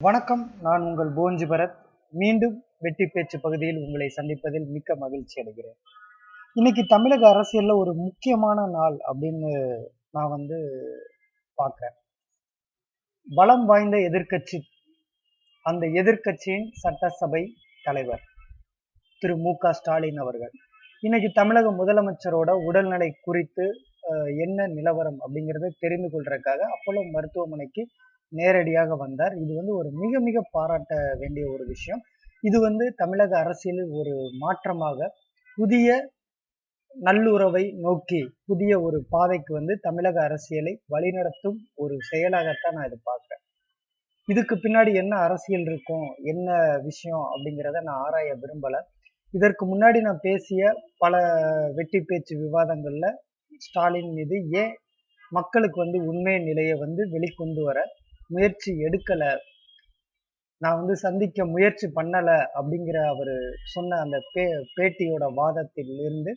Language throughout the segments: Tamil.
வணக்கம். நான் உங்கள் போஞ்சி பரத். மீண்டும் வெட்டி பேச்சு பகுதியில் உங்களை சந்திப்பதில் மிக்க மகிழ்ச்சி அடைகிறேன். இன்னைக்கு தமிழக அரசியல்ல ஒரு முக்கியமான நாள் அப்படின்னு நான் பார்க்கிறேன். பலம் வாய்ந்த எதிர்க்கட்சி, அந்த எதிர்க்கட்சியின் சட்டசபை தலைவர் திரு மு.க.ஸ்டாலின் அவர்கள் இன்னைக்கு தமிழக முதலமைச்சரோட உடல்நிலை குறித்து என்ன நிலவரம் அப்படிங்கிறத தெரிந்து கொள்றதுக்காக அப்போலோ மருத்துவமனைக்கு நேரடியாக வந்தார். இது ஒரு மிக மிக பாராட்ட வேண்டிய ஒரு விஷயம். இது தமிழக அரசியலில் ஒரு மாற்றமாக புதிய நல்லுறவை நோக்கி புதிய ஒரு பாதைக்கு தமிழக அரசியலை வழிநடத்தும் ஒரு செயலாகத்தான் நான் இதை பார்க்கிறேன். இதுக்கு பின்னாடி என்ன அரசியல் இருக்கும், என்ன விஷயம் அப்படிங்கிறத நான் ஆராய விரும்பல. இதற்கு முன்னாடி நான் பேசிய பல வெட்டி பேச்சு விவாதங்கள்ல ஸ்டாலின் மீது ஏன் மக்களுக்கு உண்மை நிலையை வெளிக்கொண்டு வர முயற்சி எடுக்கல, நான் சந்திக்க முயற்சி பண்ணல அப்படிங்கிற அவரு சொன்ன அந்த பேட்டியோட வாதத்தில் இருந்து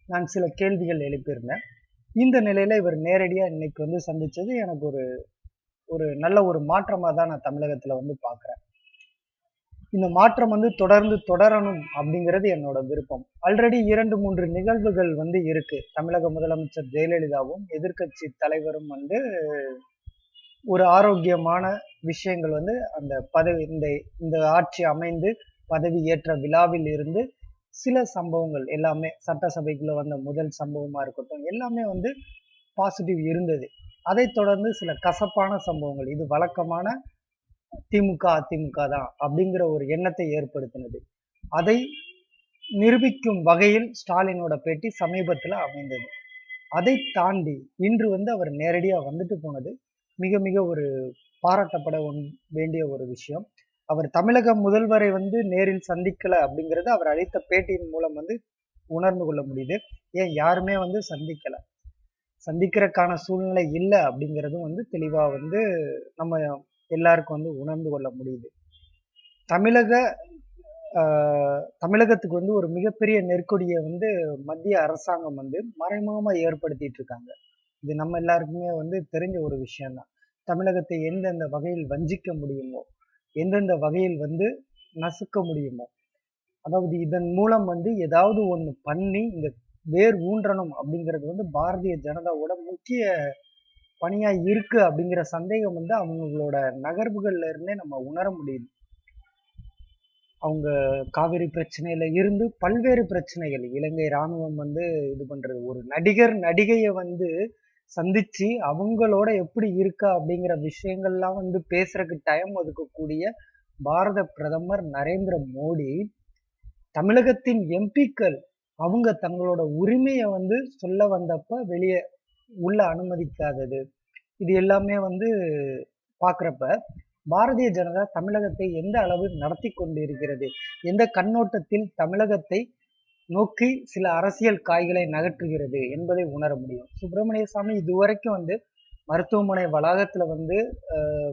நான் சில கேள்விகள் எழுப்பியிருந்தேன். இந்த நிலையில இவர் நேரடியா இன்னைக்கு சந்திச்சது எனக்கு ஒரு ஒரு நல்ல ஒரு மாற்றமா தான் நான் தமிழகத்துல பார்க்கிறேன். இந்த மாற்றம் தொடர்ந்து தொடரணும் அப்படிங்கிறது என்னோட விருப்பம். ஆல்ரெடி 2-3 நிகழ்வுகள் இருக்கு. தமிழக முதலமைச்சர் ஜெயலலிதாவும் எதிர்க்கட்சி தலைவரும் ஒரு ஆரோக்கியமான விஷயங்கள் அந்த பதவி இந்த ஆட்சி அமைந்து பதவி ஏற்ற விழாவில் இருந்து சில சம்பவங்கள் எல்லாமே சட்டசபைக்குள்ள வந்த முதல் சம்பவமா இருக்கட்டும், எல்லாமே பாசிட்டிவ் இருந்தது. அதை தொடர்ந்து சில கசப்பான சம்பவங்கள், இது வழக்கமான திமுக அதிமுக தான் அப்படிங்கிற ஒரு எண்ணத்தை ஏற்படுத்தினது. அதை நிரூபிக்கும் வகையில் ஸ்டாலினோட பேட்டி சமீபத்துல அமைந்தது. அதை தாண்டி இன்று அவர் நேரடியா வந்துட்டு போனது மிக மிக ஒரு பாராட்டப்பட வேண்டிய ஒரு விஷயம். அவர் தமிழக முதல்வரை நேரில் சந்திக்கல அப்படிங்கிறது அவர் அளித்த பேட்டியின் மூலம் உணர்ந்து கொள்ள முடியுது. ஏன் யாருமே சந்திக்கல, சந்திக்கிறதுக்கான சூழ்நிலை இல்லை அப்படிங்கிறதும் தெளிவா நம்ம எல்லாருக்கும் உணர்ந்து கொள்ள முடியுது. தமிழகத்துக்கு ஒரு மிகப்பெரிய நெருக்கடியை மத்திய அரசாங்கம் மறைமுகமா ஏற்படுத்திட்டு இருக்காங்க. இது நம்ம எல்லாருக்குமே தெரிஞ்ச ஒரு விஷயம்தான். தமிழகத்தை எந்தெந்த வகையில் வஞ்சிக்க முடியுமோ, எந்தெந்த வகையில் நசுக்க முடியுமோ, அதாவது இதன் மூலம் ஏதாவது ஒண்ணு பண்ணி இந்த வேர் ஊன்றணும் அப்படிங்கிறது பாரதிய ஜனதாவோட முக்கிய பணியா இருக்கு அப்படிங்கிற சந்தேகம் அவங்களோட நகர்வுகள்ல இருந்தே நம்ம உணர முடியுது. அவங்க காவிரி பிரச்சனையில இருந்து பல்வேறு பிரச்சனைகள், இலங்கை ராணுவம் இது பண்றது, ஒரு நடிகர் நடிகைய சந்திச்சு அவங்களோட எப்படி இருக்கா அப்படிங்கிற விஷயங்கள்லாம் பேசுறதுக்கு டைம் ஒதுக்கக்கூடிய பாரத பிரதமர் நரேந்திர மோடி, தமிழகத்தின் எம்பிக்கள் அவங்க தங்களோட உரிமையை சொல்ல வந்தப்ப வெளியே உள்ள அனுமதிக்காதது, இது எல்லாமே பாக்குறப்ப பாரதிய ஜனதா தமிழகத்தை எந்த அளவு நடத்தி கொண்டிருக்கிறது, எந்த கண்ணோட்டத்தில் தமிழகத்தை நோக்கி சில அரசியல் காய்களை நகற்றுகிறது என்பதை உணர முடியும். சுப்பிரமணிய சாமி இதுவரைக்கும் மருத்துவமனை வளாகத்துல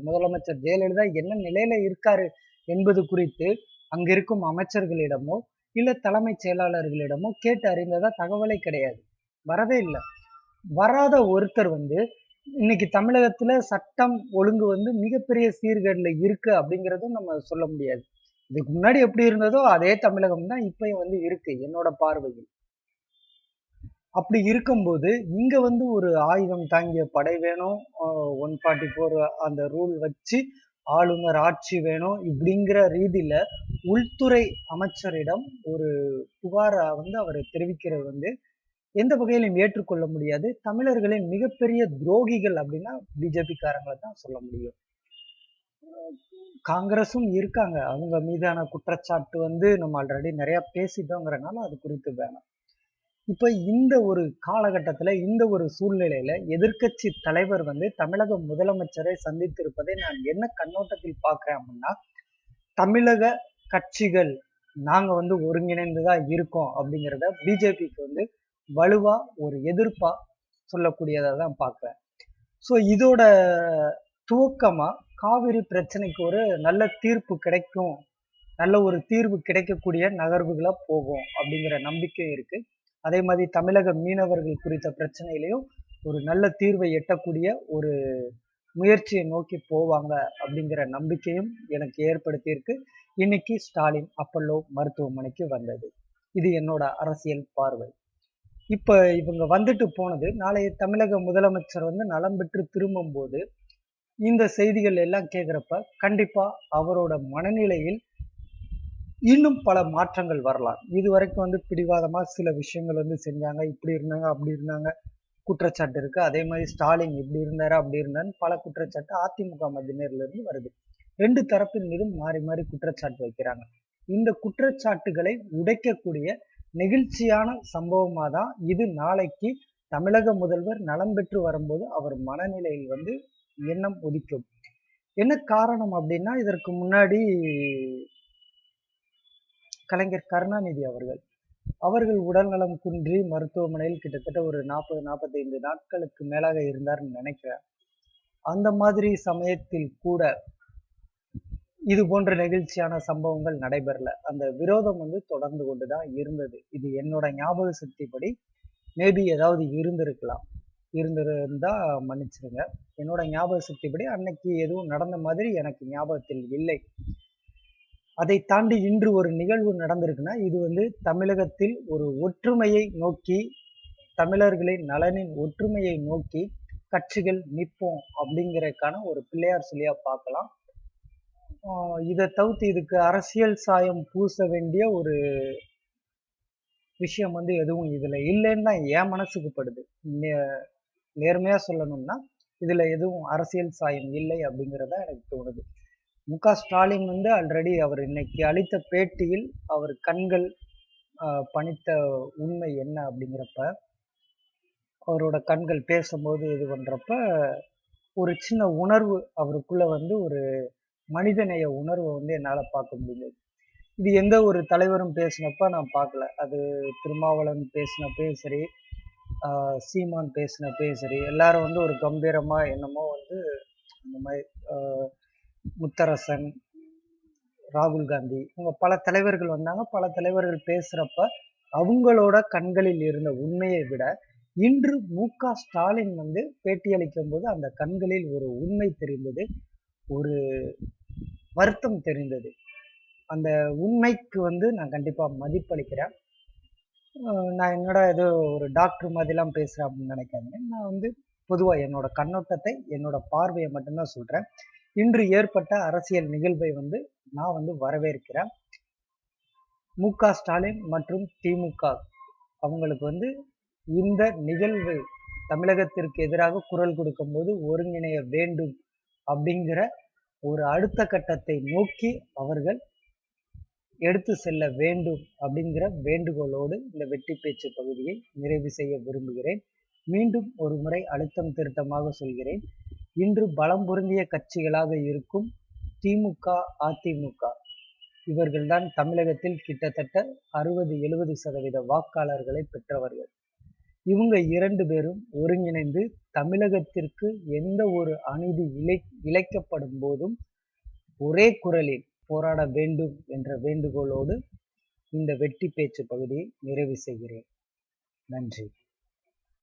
முதலமைச்சர் ஜெயலலிதா என்ன நிலையில இருக்காரு என்பது குறித்து அங்க இருக்கும் அமைச்சர்களிடமோ இல்ல தலைமைச் செயலாளர்களிடமோ கேட்டு அறிந்ததா தகவலே கிடையாது. வரவே இல்லை. வராத ஒருத்தர் இன்னைக்கு தமிழகத்துல சட்டம் ஒழுங்கு மிகப்பெரிய சீர்கேடுல இருக்கு அப்படிங்கிறதும் நம்ம சொல்ல முடியாது. இதுக்கு முன்னாடி எப்படி இருந்ததோ அதே தமிழகம் தான் இப்பயும் இருக்கு என்னோட பார்வையில். அப்படி இருக்கும்போது இங்க ஒரு ஆயுதம் தாங்கிய படை வேணும், 144 அந்த ரூல் வச்சு ஆளுநர் ஆட்சி வேணும் இப்படிங்கிற ரீதியில உள்துறை அமைச்சரிடம் ஒரு புகாரை அவர் தெரிவிக்கிறது எந்த வகையிலும் ஏற்றுக்கொள்ள முடியாது. தமிழர்களின் மிகப்பெரிய துரோகிகள் அப்படின்னா பிஜேபி காரங்களை தான் சொல்ல முடியும். காங்கிரஸும் இருக்காங்க, அவங்க மீதான குற்றச்சாட்டு நம்ம ஆல்ரெடி நிறைய பேசிட்டோங்கிறனால அது குறித்து வேணாம். இப்ப இந்த ஒரு காலகட்டத்துல இந்த ஒரு சூழ்நிலையில எதிர்க்கட்சி தலைவர் தமிழக முதலமைச்சரை சந்தித்திருப்பதை நான் என்ன கண்ணோட்டத்தில் பார்க்கிறேன் அப்படின்னா, தமிழக கட்சிகள் நாங்க ஒருங்கிணைந்துதான் இருக்கோம் அப்படிங்கிறத பிஜேபிக்கு வலுவா ஒரு எதிர்ப்பா சொல்லக்கூடியதா தான் பார்க்கிறேன். ஸோ இதோட துவக்கமா காவிரி பிரச்சனைக்கு ஒரு நல்ல தீர்ப்பு கிடைக்கும், நல்ல ஒரு தீர்வு கிடைக்கக்கூடிய நகர்வுகளா போகும் அப்படிங்கிற நம்பிக்கை இருக்கு. அதே மாதிரி தமிழக மீனவர்கள் குறித்த பிரச்சனையிலையும் ஒரு நல்ல தீர்வை எட்டக்கூடிய ஒரு முயற்சியை நோக்கி போவாங்க அப்படிங்கிற நம்பிக்கையும் எனக்கு ஏற்படுத்தியிருக்கு. இன்னைக்கு ஸ்டாலின் அப்பல்லோ மருத்துவமனைக்கு வந்தது. இது என்னோட அரசியல் பார்வை. இப்ப இவங்க வந்துட்டு போனது, நாளைய தமிழக முதலமைச்சர் வந்து நலம் பெற்று திரும்பும்போது, இந்த செய்திகள் எல்லாம் கேட்கிறப்ப, கண்டிப்பா அவரோட மனநிலையில் இன்னும் பல மாற்றங்கள் வரலாம். இதுவரைக்கும் வந்து பிடிவாதமா சில விஷயங்கள் வந்து செஞ்சாங்க. இப்படி இருந்தாங்க, அப்படி இருந்தாங்க. குற்றச்சாட்டு இருக்கு. அதே மாதிரி ஸ்டாலின் இப்படி இருந்தாரு, அப்படி இருந்தாருன்னு பல குற்றச்சாட்டு அதிமுக மத்தியினர்ல இருந்து வருது. 2 தரப்பின் மீதும் மாறி மாறி குற்றச்சாட்டு வைக்கிறாங்க. இந்த குற்றச்சாட்டுகளை உடைக்கக்கூடிய நெகிழ்ச்சியான சம்பவமா தான் இது நாளைக்கு தமிழக முதல்வர் நலம் பெற்று வரும்போது அவர் மனநிலையில் வந்து எண்ணம் உதிக்கும். என்ன காரணம் அப்படின்னா, இதற்கு முன்னாடி கலைஞர் கருணாநிதி அவர்கள் உடல்நலம் குன்றி மருத்துவமனையில் கிட்டத்தட்ட ஒரு 40, 45 நாட்களுக்கு மேலாக இருந்தார்ன்னு நினைக்கிறேன். அந்த மாதிரி சமயத்தில் கூட இது போன்ற நெகிழ்ச்சியான சம்பவங்கள் நடைபெறல. அந்த விரோதம் வந்து தொடர்ந்து கொண்டுதான் இருந்தது. இது என்னோட ஞாபக சக்திப்படி மேபி ஏதாவது இருந்திருக்கலாம். இருந்திருந்தா மன்னிச்சிடுங்க. என்னோட ஞாபக சக்திப்படி அன்னைக்கு எதுவும் நடந்த மாதிரி எனக்கு ஞாபகத்தில் இல்லை. அதை தாண்டி இன்று ஒரு நிகழ்வு நடந்திருக்குன்னா, இது வந்து தமிழகத்தில் ஒரு ஒற்றுமையை நோக்கி, தமிழர்களின் நலனின் ஒற்றுமையை நோக்கி கட்சிகள் நிற்போம் அப்படிங்கிறதுக்கான ஒரு பிள்ளையார் சொல்லியா பார்க்கலாம். இதை தவிர்த்து இதுக்கு அரசியல் சாயம் பூச வேண்டிய ஒரு விஷயம் வந்து எதுவும் இதுல இல்லைன்னு தான் என் மனசுக்கு படுது. நேர்மையா சொல்லணும்னா இதுல எதுவும் அரசியல் சாயம் இல்லை அப்படிங்கிறதா எனக்கு தோணுது. ஸ்டாலின் வந்து ஆல்ரெடி அவர் இன்னைக்கு அளித்த பேட்டியில் அவர் கண்கள் பணித்த உண்மை என்ன அப்படிங்கிறப்ப, அவரோட கண்கள் பேசும்போது இது பண்றப்ப ஒரு சின்ன உணர்வு அவருக்குள்ள வந்து ஒரு மனிதநேய உணர்வை வந்து என்னால பார்க்க முடியுது. இது எந்த ஒரு தலைவரும் பேசினப்ப நான் பார்க்கல. அது திருமாவளவன் பேசினப்பயும் சரி, சீமான் பேசினப்பயும் சரி, எல்லாரும் வந்து ஒரு கம்பீரமா என்னமோ வந்து இந்த மாதிரி முத்தரசன், ராகுல் காந்தி, இவங்க பல தலைவர்கள் வந்தாங்க. பல தலைவர்கள் பேசுறப்ப அவங்களோட கண்களில் இருந்த உண்மையை விட இன்று ஸ்டாலின் வந்து பேட்டி அளிக்கும் போது அந்த கண்களில் ஒரு உண்மை தெரிந்தது, ஒரு வருத்தம் தெரிந்தது. அந்த உண்மைக்கு வந்து நான் கண்டிப்பா மதிப்பளிக்கிறேன். நான் என்னோட ஏதோ ஒரு டாக்டர் மாதிரிலாம் பேசுறேன் அப்படின்னு நினைக்காதீங்க. நான் வந்து பொதுவா என்னோட கண்ணோட்டத்தை, என்னோட பார்வையை மட்டும்தான் சொல்றேன். இன்று ஏற்பட்ட அரசியல் நிகழ்வை வந்து நான் வந்து வரவேற்கிறேன். ஸ்டாலின் மற்றும் திமுக அவங்களுக்கு வந்து இந்த நிகழ்வு தமிழகத்திற்கு எதிராக குரல் கொடுக்கும் போது ஒருங்கிணைய வேண்டும் அப்படிங்கிற ஒரு அடுத்த கட்டத்தை நோக்கி அவர்கள் எடுத்து செல்ல வேண்டும் அப்படிங்கிற வேண்டுகோளோடு இந்த வெட்டி பேச்சு பகுதியை நிறைவு செய்ய விரும்புகிறேன். மீண்டும் ஒரு முறை அழுத்தம் திருத்தமாக சொல்கிறேன். இன்று பலம் பொருந்திய கட்சிகளாக இருக்கும் திமுக, அதிமுக இவர்கள்தான் தமிழகத்தில் கிட்டத்தட்ட 60-70% வாக்காளர்களை பெற்றவர்கள். இவங்க 2 பேரும் ஒருங்கிணைந்து தமிழகத்திற்கு எந்த ஒரு அநீதி இழைக்கப்படும் போதும் ஒரே குரலில் போராட வேண்டும் என்ற வேண்டுகோளோடு இந்த வெட்டி பேச்சு பகுதியை நிறைவு செய்கிறேன். நன்றி.